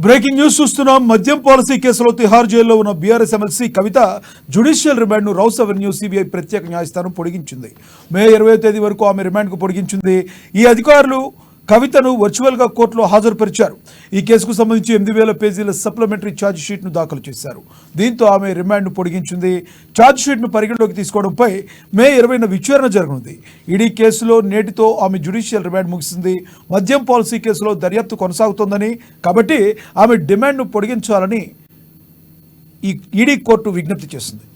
Breaking news చూస్తున్నాం. మద్యం policy కేసులో తిహార్ జైల్లో ఉన్న బీఆర్ఎస్ ఎమ్మెల్సీ కవిత జ్యుడిషియల్ రిమాండ్ ను రౌస్ అవెన్యూ సిబిఐ ప్రత్యేక న్యాయస్థానం పొడిగించింది. మే 20వ తేదీ వరకు ఆమె రిమాండ్ కు పొడిగించింది. ఈ అధికారులు కవితను వర్చువల్ గా కోర్టులో హాజరుపరిచారు. ఈ కేసుకు సంబంధించి 8,000 పేజీల సప్లిమెంటరీ ఛార్జ్ షీట్ ను దాఖలు చేశారు. దీంతో ఆమె రిమాండ్ ను పొడిగించింది. ఛార్జ్ షీట్ ను పరిగణలోకి తీసుకోవడంపై మే 20న విచారణ జరగనుంది. ఈడీ కేసులో నేటితో ఆమె జ్యుడిషియల్ రిమాండ్ ముగిసింది. మద్యం పాలసీ కేసులో దర్యాప్తు కొనసాగుతోందని, కాబట్టి ఆమె డిమాండ్ ను పొడిగించాలని ఈ ఈడీ కోర్టు విజ్ఞప్తి చేసింది.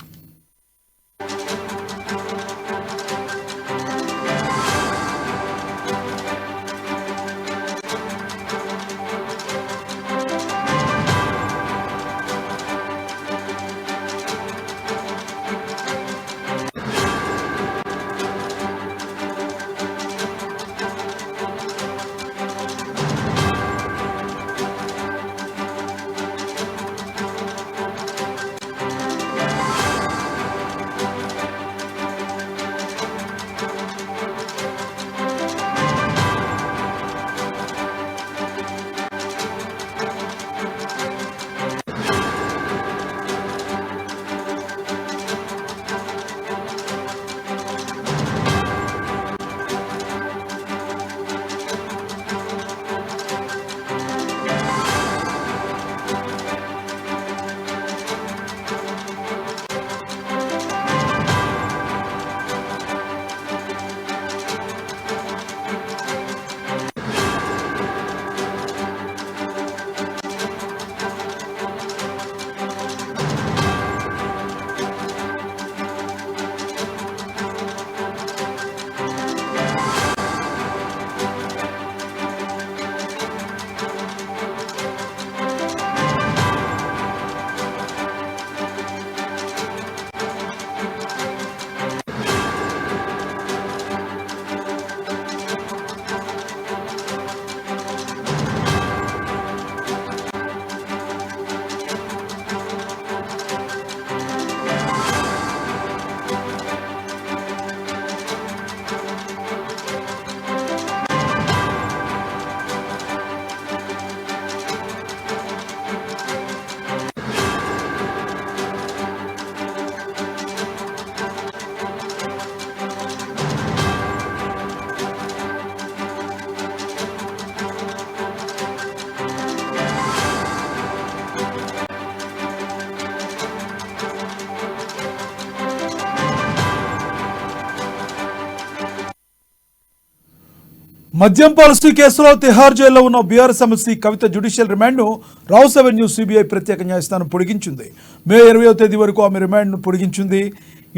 మద్యం పాలసీ కేసులో తిహార్ జైల్లో ఉన్న బీఆర్ఎస్ ఎమ్మెల్సీ కవిత జ్యుడిషియల్ రిమాండ్ ను రౌస్ అవెన్యూ సిబిఐ ప్రత్యేక న్యాయస్థానం పొడిగించింది. మే 20వ తేదీ వరకు ఆమె రిమాండ్ ను పొడిగించింది.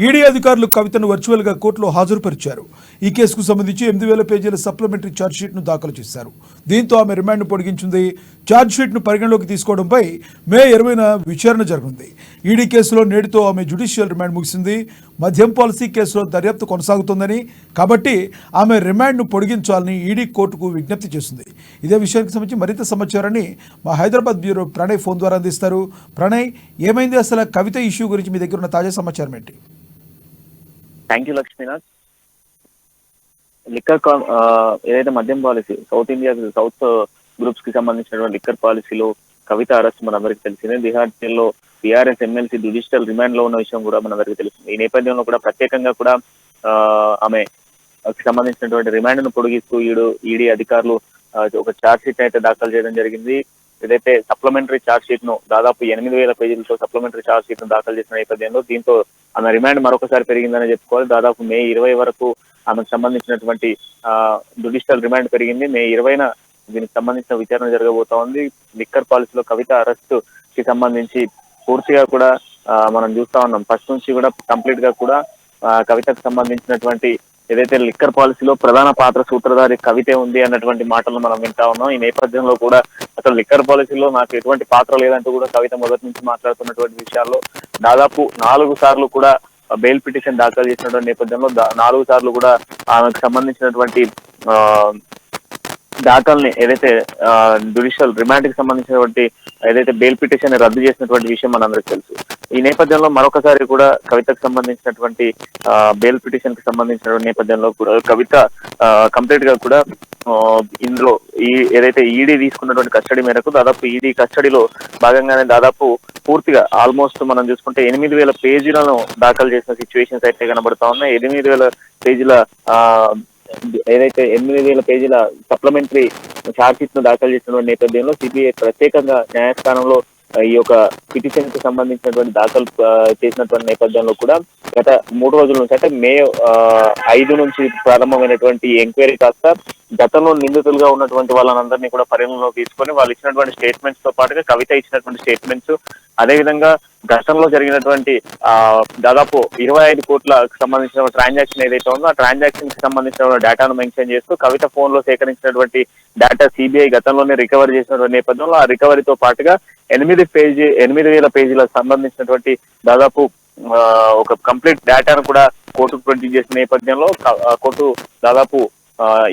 ఈడీ అధికారులు కవితను వర్చువల్ గా కోర్టులో హాజరుపరిచారు. ఈ కేసుకు సంబంధించి 8,000 పేజీల సప్లిమెంటరీ ఛార్జ్ షీట్ ను దాఖలు చేశారు. దీంతో ఆమె రిమాండ్ ను పొడిగించింది. ఛార్జ్ షీట్ ను పరిగణలోకి తీసుకోవడంపై మే 20న విచారణ జరగనుంది. ఈడీ కేసులో నేటితో ఆమె జ్యుడిషియల్ రిమాండ్ ముగిసింది. మద్యం పాలసీ కేసులో దర్యాప్తు కొనసాగుతోందని, కాబట్టి ఆమె రిమాండ్ ను పొడిగించాలని ఈడీ కోర్టుకు విజ్ఞప్తి చేసింది. ఇదే విషయానికి సంబంధించి మరింత సమాచారాన్ని మా హైదరాబాద్ బ్యూరో ప్రణయ్ ఫోన్ ద్వారా అందిస్తారు. ప్రణయ్, ఏమైంది అసలు కవిత ఇష్యూ గురించి మీ దగ్గర ఉన్న తాజా సమాచారం ఏంటి? Thank you Lakshminath. లిక్కర్ ఏదైతే మద్యం పాలసీ సౌత్ గ్రూప్స్ కి సంబంధించినటువంటి లిక్కర్ పాలసీలో కవిత అరెస్ట్ మనందరికీ తెలిసిందే. తిహార్ జైల్లో బీఆర్ఎస్ ఎమ్మెల్సీ జ్యుడిషియల్ రిమాండ్ లో ఉన్న విషయం కూడా మనందరికీ తెలిసింది. ఈ నేపథ్యంలో కూడా ప్రత్యేకంగా కూడా ఆమె సంబంధించినటువంటి రిమాండ్ ను పొడిగిస్తూ ఈడీ అధికారులు ఒక ఛార్జ్ షీట్ అయితే దాఖలు చేయడం జరిగింది. ఏదైతే సప్లిమెంటరీ ఛార్జ్ షీట్ ను దాదాపు 8,000 పేజీలతో సప్లిమెంటరీ ఛార్జ్ షీట్ ను దాఖలు చేసిన నేపథ్యంలో దీంతో ఆమె రిమాండ్ మరొకసారి పెరిగిందని చెప్పుకోవాలి. దాదాపు మే 20 వరకు ఆమెకు సంబంధించినటువంటి జ్యుడిషియల్ రిమాండ్ పెరిగింది. మే 20న దీనికి సంబంధించిన విచారణ జరగబోతా ఉంది. లిక్కర్ పాలసీలో కవిత అరెస్ట్ కి సంబంధించి పూర్తిగా కూడా మనం చూస్తా ఉన్నాం. ఫస్ట్ నుంచి కూడా కంప్లీట్ గా కూడా కవితకు సంబంధించినటువంటి ఏదైతే లిక్కర్ పాలసీలో ప్రధాన పాత్ర సూత్రధారి కవితే ఉంది అన్నటువంటి మాటలు మనం వింటా ఉన్నాం. ఈ నేపథ్యంలో కూడా అసలు లిక్కర్ పాలసీలో నాకు ఎటువంటి పాత్ర లేదంటూ కూడా కవిత మొదటి నుంచి మాట్లాడుతున్నటువంటి విషయాల్లో దాదాపు 4 సార్లు కూడా బెయిల్ పిటిషన్ దాఖలు చేసినటువంటి నేపథ్యంలో 4 సార్లు కూడా ఆమెకు సంబంధించినటువంటి దాఖల్ని ఏదైతే జ్యుడిషియల్ రిమాండ్ కి సంబంధించినటువంటి ఏదైతే బెయిల్ పిటిషన్ రద్దు చేసినటువంటి విషయం మనందరికీ తెలుసు. ఈ నేపథ్యంలో మరొకసారి కూడా కవితకు సంబంధించినటువంటి బెయిల్ పిటిషన్ కి సంబంధించినటువంటి నేపథ్యంలో కూడా కవిత కంప్లీట్ గా కూడా ఇందులో ఏదైతే ఈడీ తీసుకున్నటువంటి కస్టడీ మేరకు దాదాపు ఈడీ కస్టడీలో భాగంగానే దాదాపు పూర్తిగా ఆల్మోస్ట్ మనం చూసుకుంటే 8,000 పేజీలను దాఖలు చేసిన సిచ్యువేషన్స్ అయితే కనబడతా ఉన్నాయి. 8,000 పేజీల ఏదైతే 8,000 పేజీల సప్లిమెంటరీ ఛార్జ్ షీట్ ను దాఖలు చేసినటువంటి నేపథ్యంలో సిబిఐ ప్రత్యేకంగా న్యాయస్థానంలో ఈ యొక్క పిటిషన్ కి సంబంధించినటువంటి దాఖలు చేసినటువంటి నేపథ్యంలో కూడా గత 3 రోజుల నుంచి అంటే మే 5 నుంచి ప్రారంభమైనటువంటి ఎంక్వైరీ కాస్త గతంలో నిందితులుగా ఉన్నటువంటి వాళ్ళందరినీ కూడా పరిగణలోకి తీసుకొని వాళ్ళు ఇచ్చినటువంటి స్టేట్మెంట్స్ తో పాటుగా కవిత ఇచ్చినటువంటి స్టేట్మెంట్స్, అదేవిధంగా గతంలో జరిగినటువంటి దాదాపు 25 కోట్లకు సంబంధించిన ట్రాన్సాక్షన్ ఏదైతే ఉందో ఆ ట్రాన్సాక్షన్ కి సంబంధించిన డేటాను మెన్షన్ చేస్తూ కవిత ఫోన్ లో సేకరించినటువంటి డేటా సిబిఐ గతంలోనే రికవరీ చేసినటువంటి నేపథ్యంలో ఆ రికవరీతో పాటుగా 8,000 పేజీలకు సంబంధించినటువంటి దాదాపు ఒక కంప్లీట్ డేటాను కూడా కోర్టుకు ప్రొడ్యూస్ చేసిన నేపథ్యంలో కోర్టు దాదాపు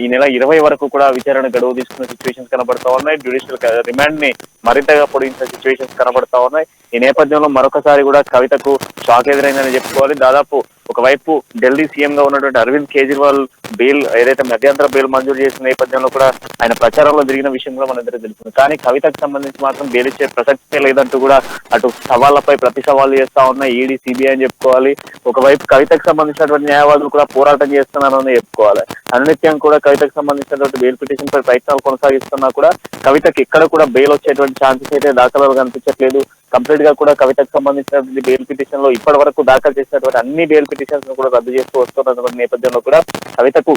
ఈ నెల 20 వరకు కూడా విచారణ గడువు తీసుకున్న సిచ్యువేషన్స్ కనబడతా ఉన్నాయి. జ్యుడిషియల్ రిమాండ్ ని మరింతగా పొడిగించిన సిచ్యువేషన్స్ కనబడతా ఉన్నాయి. ఈ నేపథ్యంలో మరొకసారి కూడా కవితకు షాక్ ఎదురైందని చెప్పుకోవాలి. దాదాపు ఒకవైపు ఢిల్లీ సీఎం గా ఉన్నటువంటి అరవింద్ కేజ్రీవాల్ బెయిల్ ఏదైతే మధ్యంతర బెయిల్ మంజూరు చేసిన నేపథ్యంలో కూడా ఆయన ప్రచారంలో జరిగిన విషయం కూడా మనందరికీ తెలుస్తుంది. కానీ కవితకు సంబంధించి మాత్రం బెయిల్ ఇచ్చే ప్రసక్తే లేదంటూ కూడా అటు సవాళ్లపై ప్రతి సవాళ్లు చేస్తా ఉన్నాయి ఈడీ సిబిఐ అని చెప్పుకోవాలి. ఒకవైపు కవితకు సంబంధించినటువంటి న్యాయవాదులు కూడా పోరాటం చేస్తున్నారని చెప్పుకోవాలి. అనునిత్యం కూడా కవితకు సంబంధించినటువంటి బెయిల్ పిటిషన్ పై ప్రయత్నాలు కొనసాగిస్తున్నా కూడా కవితకి ఎక్కడ కూడా బెయిల్ వచ్చేటువంటి ఛాన్సెస్ అయితే దాఖలు కనిపించట్లేదు. కంప్లీట్ గా కూడా కవితకు సంబంధించినటువంటి బెయిల్ పిటిషన్ లో ఇప్పటి వరకు దాఖలు చేసినటువంటి అన్ని బెయిల్ పిటిషన్స్ కూడా రద్దు చేస్తూ వస్తున్నటువంటి నేపథ్యంలో కూడా కవితకు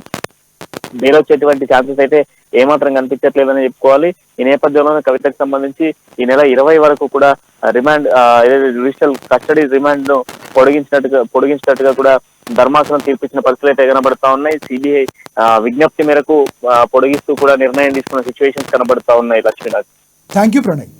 బెయిల్ వచ్చేటువంటి ఛాన్సెస్ అయితే ఏమాత్రం కనిపించట్లేదని చెప్పుకోవాలి. ఈ నేపథ్యంలోనే కవితకు సంబంధించి ఈ నెల 20 వరకు కూడా రిమాండ్ ఏదైతే జ్యుడిషియల్ కస్టడీ రిమాండ్ ను పొడిగించినట్టుగా కూడా ధర్మాసనం తీర్పిచ్చిన పరిస్థితులు అయితే కనబడతా ఉన్నాయి. సిబిఐ విజ్ఞప్తి మేరకు పొడిగిస్తూ కూడా నిర్ణయం తీసుకున్న సిచ్యువేషన్స్ కనబడతా ఉన్నాయి. Lakshminath, thank you Pranay.